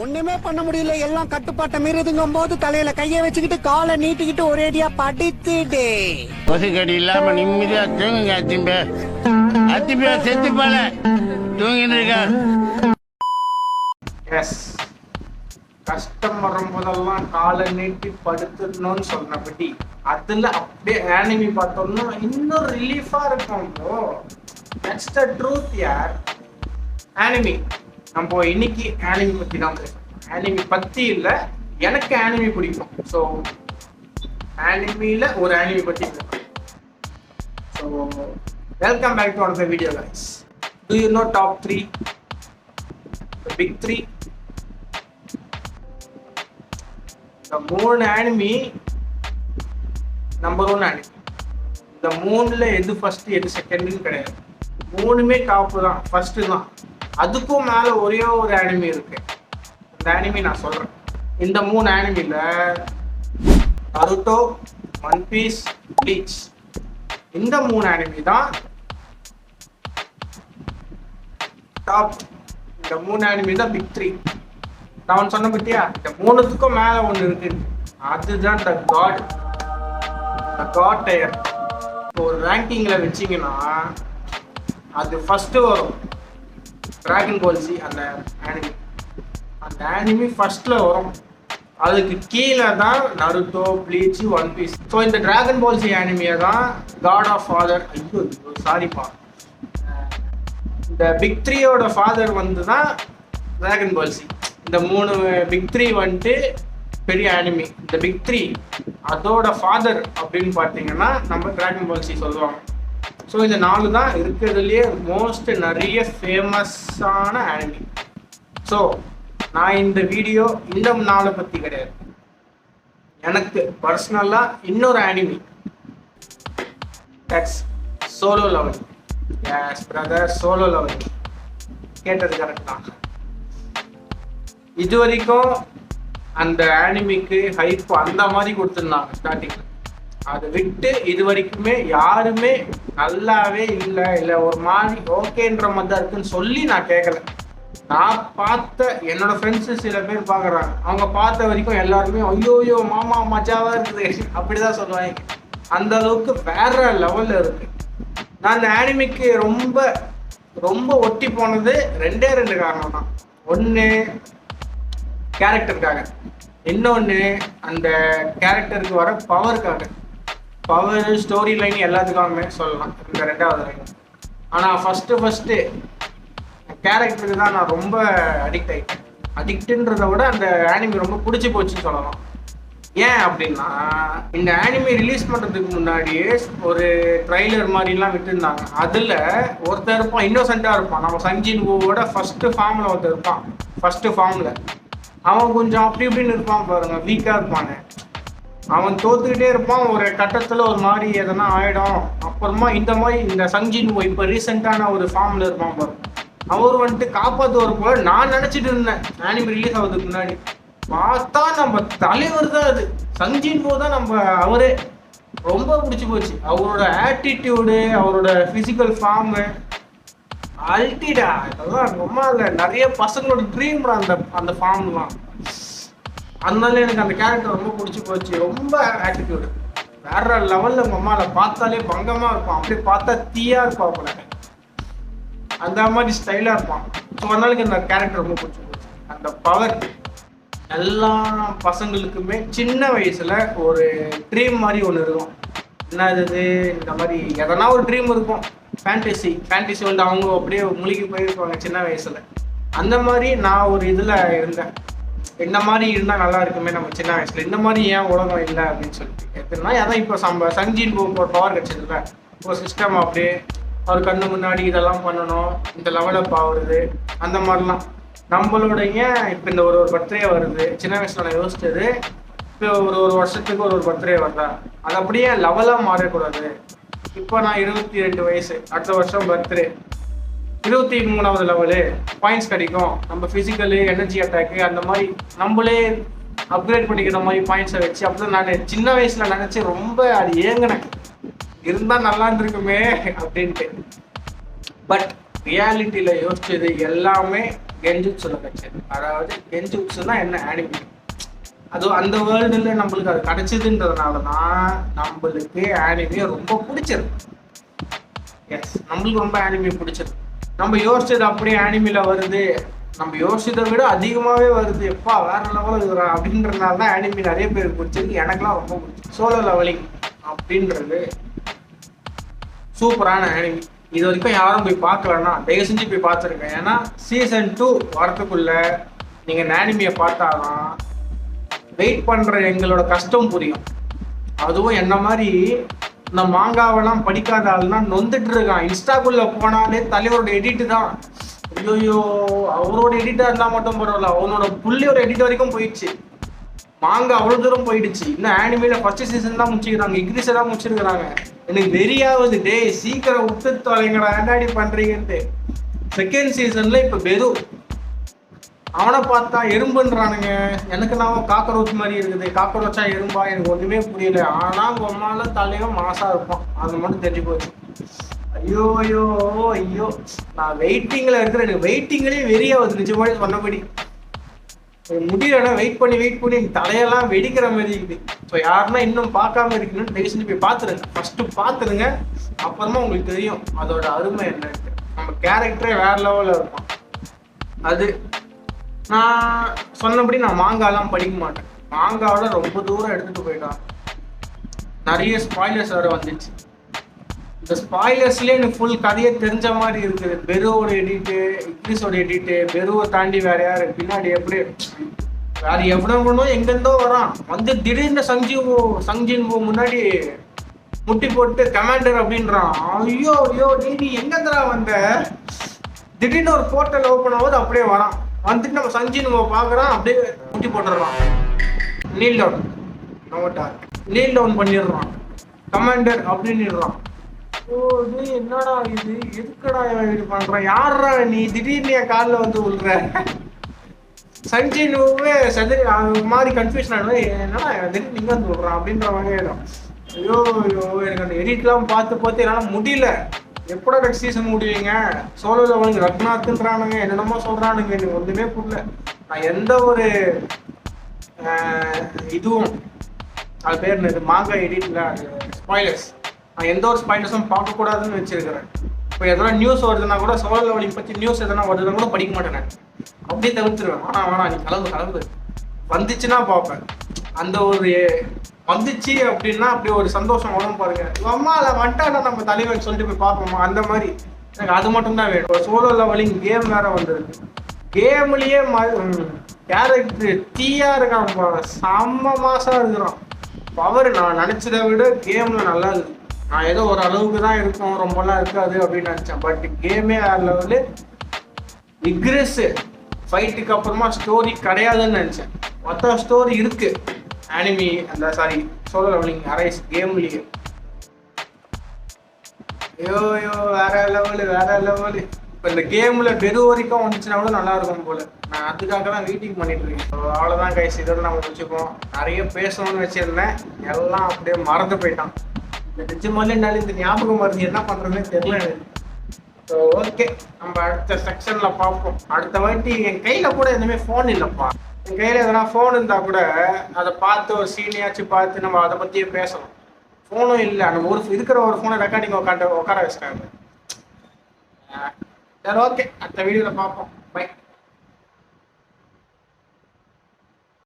ஒண்ணுமே பண்ண முடியல, எல்லாம் கட்டுப்பாட்டை மீறுதுங்கும் போது தலையில கைய வச்சுக்கிட்டு காலை நீட்டிக்கிட்டு ஒரேடியா படித்துட்டு கொசுக்கடி இல்லாம நிம்மதியா தூங்குங்க. அத்திம்பே செத்து போல தூங்கிட்டு இருக்கா. கஷ்டம் வரும்போதெல்லாம் காலை நீட்டி படுத்துடணும்னு சொன்னபடி அதுல அப்படியே ஆனிமி பார்த்தோம்னா இன்னும் ரிலீஃபா இருக்கும். தட்ஸ் த ட்ரூத் யார். ஆனிமி நம்ம இன்னைக்கு ஆனிமி பத்தி தான் பேசணும். ஆனிமி பத்தி இல்ல, எனக்கு ஆனிமி பிடிக்கும். ஸோ ஆனிமில ஒரு ஆனிமி பத்தி பேசணும். So welcome back to another video guys. Do you know top 3, the big 3? இந்த 3 ஆனிமி நம்பர் 1 ஆனிமி. இந்த 3ல எது ஃபர்ஸ்ட் எது செகண்ட்னு கிடையாது. 3மே டாப் தான், ஃபர்ஸ்ட் தான். அதுக்கும் மேல ஒரே ஒரு ஆனிமி இருக்கு. இந்த ஆனிமி நான் சொல்றேன். இந்த 3 ஆனிமில நருட்டோ, ஒன் பீஸ், ப்ளீச், இந்த 3 ஆனிமி தான் டாப். இந்த 3 ஆனிமி தான் பிக் 3. நான் சொன்ன பத்தியா, இந்த 3த்துக்கும் மேல ஒண்ணு இருக்கு. அதுதான் த காட் டயர். ஒரு ரேங்கிங்ல வச்சீங்கன்னா அது ஃபர்ஸ்ட் வரும். டிராகன் பால் ஜி அந்த ஆனிமி ஃபர்ஸ்ட்ல வரும். அதுக்கு கீழே தான் Naruto, Bleach, One Piece. So இந்த டிராகன் பால் ஜி ஆனிமியை தான் காட் ஆஃப் ஃபாதர். ஐயோ சாரிப்பா, இந்த பிக் 3யோட ஃபாதர் வந்து தான் டிராகன் பால் ஜி. இந்த 3 பிக் 3 வந்துட்டு பெரிய ஆனிமி. இந்த பிக் 3 அதோட ஃபாதர் அப்படின்னு பார்த்தீங்கன்னா நம்ம டிராகன் பால் ஜி சொல்லுவாங்க. ஸோ இந்த 4 தான் இருக்கிறதுலேயே மோஸ்ட் நிறைய ஃபேமஸான ஆனிமி. ஸோ நான் இந்த வீடியோ இந்த 4 பற்றி கிடையாது. எனக்கு பர்சனலாக இன்னொரு anime, that's Solo Leveling. Yes brother, Solo Leveling கேட்டது கரெக்ட் தான். இது வரைக்கும் அந்த ஆனிமிக்கு ஹைப் அந்த மாதிரி கொடுத்துருந்தாங்க ஸ்டார்டிங்ல. அதை விட்டு இது வரைக்குமே யாருமே நல்லாவே இல்லை ஒரு மாதிரி ஓகேன்ற மாதிரி தான் இருக்குன்னு சொல்லி நான் கேட்கல. நான் பார்த்த என்னோட ஃப்ரெண்ட்ஸு சில பேர் பார்க்குறாங்க. அவங்க பார்த்த வரைக்கும் எல்லாருமே ஐயோயோ மாமா மஜாவா இருக்குது அப்படிதான் சொல்லுவாங்க. அந்த அளவுக்கு வேற லெவல்ல இருக்கு. நான் அந்த ஆனிமிக்கு ரொம்ப ரொம்ப ஒட்டி போனது 2 காரணம் தான். ஒன்று கேரக்டருக்காக, இன்னொன்று அந்த கேரக்டருக்கு வர பவருக்காக. பவர், ஸ்டோரி லைன் எல்லாத்துக்காகவே சொல்லலாம் இந்த 2வது லைன். ஆனால் ஃபஸ்ட்டு கேரக்டருக்கு தான் நான் ரொம்ப அடிக்ட் ஆகிட்டேன். அடிக்ட்டுன்றதை விட அந்த ஆனிமி ரொம்ப பிடிச்சி போச்சுன்னு சொல்லலாம். ஏன் அப்படின்னா, இந்த ஆனிமி ரிலீஸ் பண்ணுறதுக்கு முன்னாடியே ஒரு ட்ரைலர் மாதிரிலாம் விட்டுருந்தாங்க. அதில் ஒருத்தர் இருப்பான், இன்னோசென்ட்டாக இருப்பான். நம்ம சஞ்சின் ஓவோட ஃபஸ்ட்டு ஃபார்மில் ஒருத்தர் இருப்பான். ஃபஸ்ட்டு ஃபார்மில் அவன் கொஞ்சம் அப்படி இப்படின்னு இருப்பான் பாருங்க, வீக்காக இருப்பானு. அவன் தோத்துக்கிட்டே இருப்பான். ஒரு கட்டத்தில் ஒரு மாதிரி எதனா ஆகிடும். அப்புறமா இந்த மாதிரி இந்த சஞ்சின் ஓ இப்போ ரீசெண்டான ஒரு ஃபார்மில் இருப்பான் பாருங்க. அவர் வந்துட்டு காப்பாற்றுவார் போல நான் நினச்சிட்டு இருந்தேன் ஆனிமி ரிலீஸ் ஆகிறதுக்கு முன்னாடி. பார்த்தா நம்ம தலைவர் தான் அது. சஞ்சின் ஓ தான் நம்ம அவரே ரொம்ப பிடிச்சி போச்சு. அவரோட ஆட்டிடியூடு, அவரோட ஃபிசிக்கல் ஃபார்மு அல்டிடா. இதெல்லாம் ரொம்ப நிறைய பசங்களோட ட்ரீம் அந்த ஃபார்ம்லாம். அதனால எனக்கு அந்த கேரக்டர் ரொம்ப பிடிச்சி போச்சு. ரொம்ப ஆட்டிடியூடு வேற லெவலில். உங்கள் அம்மாவில் பார்த்தாலே பங்கமாக இருப்பான். அப்படியே பார்த்தா தீயா இருப்பான் போல, அந்த மாதிரி ஸ்டைலாக இருப்பான். ஸோ அதனால எனக்கு அந்த கேரக்டர் ரொம்ப பிடிச்சி போச்சு. அந்த பவர் எல்லா பசங்களுக்குமே சின்ன வயசில் ஒரு ட்ரீம் மாதிரி ஒன்று இருக்கும். என்னது, இந்த மாதிரி எதனா ஒரு ட்ரீம் இருக்கும். ஃபேண்டசி வந்து அவங்க அப்படியே முழுகி போயிருப்பாங்க சின்ன வயசில். அந்த மாதிரி நான் ஒரு இதில் இருந்தேன். இந்த மாதிரி இருந்தால் நல்லா இருக்குமே நம்ம சின்ன வயசில். இந்த மாதிரி ஏன் உலகம் இல்லை அப்படின்னு சொல்லிட்டு எதுனா அதான் இப்போ சஞ்சின் ஒரு பவர் கிடச்சிதுல, ஒரு சிஸ்டம் அப்படியே அவர் கண்ணு முன்னாடி இதெல்லாம் பண்ணணும், இந்த லெவலப் ஆகுறது, அந்த மாதிரிலாம் நம்மளோட. ஏன் இப்போ இந்த ஒரு பர்த்டே வருது, சின்ன வயசில் நான் யோசிச்சது, இப்போ ஒரு வருஷத்துக்கு ஒரு பர்த்டே வருதா, அது அப்படியே லெவலாக மாறக்கூடாது. இப்போ நான் 22 வயசு, அடுத்த வருஷம் பர்த்டே 23வது லெவலு பாயிண்ட்ஸ் கிடைக்கும். நம்ம ஃபிசிக்கலு, எனர்ஜி அட்டாக்கு, அந்த மாதிரி நம்மளே அப்கிரேட் பண்ணிக்கிற மாதிரி பாயிண்ட்ஸை வச்சு அப்படிதான் நான் சின்ன வயசில் நினச்சி ரொம்ப அது ஏங்கினேன். இருந்தால் நல்லா இருந்திருக்குமே அப்படின்ட்டு. பட் ரியாலிட்டியில் யோசிச்சது எல்லாமே கெஞ்சுட்சுல கிடைச்சது. அதாவது கெஞ்சுட்சுனா என்ன ஆனிமி, அதுவும் அந்த வேர்ல்டுல நம்மளுக்கு அது கிடைச்சதுன்றதுனால தான் நம்மளுக்கு ஆனிமி ரொம்ப பிடிச்சிருக்கு. எஸ், நம்மளுக்கு ரொம்ப ஆனிமி பிடிச்சிருக்கு. நம்ம யோசிச்சது அப்படியே ஆனிமில வருது, நம்ம யோசிச்சதை விட அதிகமாகவே வருது, எப்பா வேற லெவலில் இருக்கிறான் அப்படின்றதுனால தான் ஆனிமி நிறைய பேருக்கு பிடிச்சிருக்கு. எனக்குலாம் ரொம்ப பிடிச்சிருக்கு. சோலோ லெவலிங் அப்படின்றது சூப்பரான ஆனிமி. இது வரைக்கும் யாரும் போய் பார்க்கலன்னா தயவு செஞ்சு போய் பார்த்துருங்க. ஏன்னா சீசன் 2 வரத்துக்குள்ள நீங்கள் இந்த ஆனிமியை பார்த்தாதான் வெயிட் பண்ணுற எங்களோட கஷ்டம் புரியும். அதுவும் என்ன மாதிரி இந்த மாங்காவெல்லாம் படிக்காத ஆள்னா நொந்துட்டு இருக்கான். இன்ஸ்டாக்குள்ள போனாலே தலைவரோட எடிட்டு தான். ஐயோ, அவரோட எடிட்டா இருந்தால் மட்டும் பரவாயில்ல, அவனோட புள்ளியோட எடிட் வரைக்கும் போயிடுச்சு. மாங்கா அவ்வளோ தூரம் போயிடுச்சு. இன்னும் ஆனிமேல ஃபர்ஸ்ட் சீசன் தான் முடிச்சுக்கிறாங்க, இங்கிலீஷை தான் முடிச்சிருக்கிறாங்க. எனக்கு வெறியாவது, டே சீக்கிரம் விட்டு தொலைங்கடா, என்னடி பண்றீங்கன்ட்டு. செகண்ட் சீசன்ல இப்போ பெரு அவனை பார்த்தா எறும்புன்றானுங்க. எனக்கு நான் காக்கரோச் மாதிரி இருக்குது. காக்கரோச்சா எறும்பா எனக்கு ஒன்றுமே புரியல. ஆனால் பொம்மால தலையும் மாசா இருப்பான், அது மட்டும் தெரிஞ்சு போச்சு. ஐயோ ஐயோ ஐயோ, நான் வெயிட்டிங்கில் இருக்கிறேன். எனக்கு வெயிட்டிங்லேயே வெறியாவது நிஜமாவே சொன்னபடி. முடியலன்னா வெயிட் பண்ணி தலையெல்லாம் வெடிக்கிற மாதிரி இருக்குது. ஸோ யாருன்னா இன்னும் பார்க்காம இருக்கணும்னு தயவு செஞ்சு போய் பார்த்துருங்க. ஃபர்ஸ்ட் பார்த்துருங்க, அப்புறமா உங்களுக்கு தெரியும் அதோட அருமை என்னன்னு. நம்ம கேரக்டரே வேற லெவலில் இருப்பான். அது நான் சொன்னபடி நான் மாங்காலாம் படிக்க மாட்டேன். மாங்காவோட ரொம்ப தூரம் எடுத்துட்டு போயிட்டான். நிறைய ஸ்பாய்லர்ஸ் வேற வந்துச்சு. இந்த ஸ்பாய்லர்ஸ்லேயே எனக்கு ஃபுல் கதையை தெரிஞ்ச மாதிரி இருக்குது. பெருவோட எடிட்டு, இங்கிலீஷோட எடிட்டு, பெருவை தாண்டி வேற யாரு பின்னாடி எப்படி வேற எவ்வளோ எங்கேருந்தோ வரான். வந்து திடீர்னு சங்ஜின் முன்னாடி முட்டி போட்டு கமாண்டர் அப்படின்றான். ஐயோ ஐயோ, நீ எங்கேருந்துடா வந்த? திடீர்னு ஒரு போர்ட்டல் ஓப்பன் ஆகுது, அப்படியே வரான். வந்துட்டு நம்ம சஞ்சின் பார்க்குறான், அப்படியே முட்டி போட்டுடுறான். நீல் டவுன் பண்ணிடுறான். கமாண்டர் அப்படின்னுறான். ஓ, இது என்னடா இது, எதுக்கடா இது பண்றான், யாரா நீ, திடீர்னு என் காலில் வந்து விழுற. சஞ்சினுவே சதுரி மாதிரி கன்ஃபியூஷன் ஆகிடும். என்னடா திடீர்னு நீங்க வந்து விடுறான் அப்படின்ற மாதிரி ஆயிடும். ஐயோ ஐயோ, எனக்கு அந்த எடிட்லாம் பார்த்து என்னால் முடியல. எப்படா நெக்ஸ்ட் சீசன் முடிவீங்க? சோலோ லெவலிங் ரக்னாத்துன்றானுங்க, என்னென்னமோ சொல்றானுங்க, எனக்கு ஒன்றுமே புரியல. நான் எந்த ஒரு இதுவும் அது பேர் என்னது மாங்கா எடிட்ல ஸ்பாய்லர்ஸ், நான் எந்த ஒரு ஸ்பாய்லர்ஸும் பார்க்கக்கூடாதுன்னு வச்சிருக்கிறேன். இப்போ எதனா நியூஸ் வருதுன்னா கூட சோலோ லெவலிங் பற்றி நியூஸ் எதனா வருதுன்னா கூட படிக்க மாட்டேன் நான். அப்படியே தவிர்த்துருவேன். வேணாம் நீ கிளம்பு. வந்துச்சுன்னா பார்ப்பேன். அந்த ஒரு வந்துச்சு அப்படின்னா அப்படி ஒரு சந்தோஷம் வரும் பாருங்க. அம்மா அதை வந்துட்டா நம்ம தலைவன் சொல்லிட்டு போய் பார்ப்போமா, அந்த மாதிரி எனக்கு அது மட்டும் தான் வேணும். சோலோ லெவலிங் கேம் வேற வந்துருக்கு. கேம்லயே கேரக்டர் தீயா இருக்கான், செம்ம மாசா இருக்கிறான். பவர் நான் நினைச்சதை விட கேம்ல நல்லா இருக்கு. நான் ஏதோ ஒரு அளவுக்கு தான் இருக்கும், ரொம்பலாம் இருக்காது அப்படின்னு நினைச்சேன். பட் கேமே வேற லெவலு. இக்ரெஸ் ஃபைட்டுக்கு அப்புறமா ஸ்டோரி கிடையாதுன்னு நினைச்சேன். மொத்த ஸ்டோரி இருக்கு ஆனிமி அந்த சோலோ லெவலிங் அரைஸ் கேம்லயே. ஐயோ வேற லெவலு. இப்போ இந்த கேம்ல பெரு வரைக்கும் வந்துச்சுன்னா கூட நல்லா இருக்கும் போல. நான் அதுக்காக தான் வெயிட்டிங் பண்ணிட்டு இருக்கேன். அவ்வளோதான் கைஸ், இதோட நம்ம முடிச்சுப்போம். நிறைய பேசணும்னு வச்சிருந்தேன், எல்லாம் அப்படியே மறந்து போயிட்டான். இந்த நிஜமாலே என்னால் இந்த ஞாபகம் வருது, என்ன பண்றதுன்னு தெரியல எனக்கு. ஸோ ஓகே, நம்ம அடுத்த செக்ஷன்ல பார்ப்போம். அடுத்த வாட்டி என் கையில கூட எதுவுமே ஃபோன் இல்லைப்பா. என் கையில எதனா ஃபோன் இருந்தா கூட அதை பார்த்து ஒரு சீனியாச்சும் பார்த்து நம்ம அதை பத்தியே பேசணும். ஃபோனும் இல்லை, நம்ம இருக்கிற ஒரு ஃபோனை ரெக்கார்டிங் உட்கார வச்சுட்டாங்க. சரி ஓகே, அடுத்த வீடியோல பார்ப்போம்.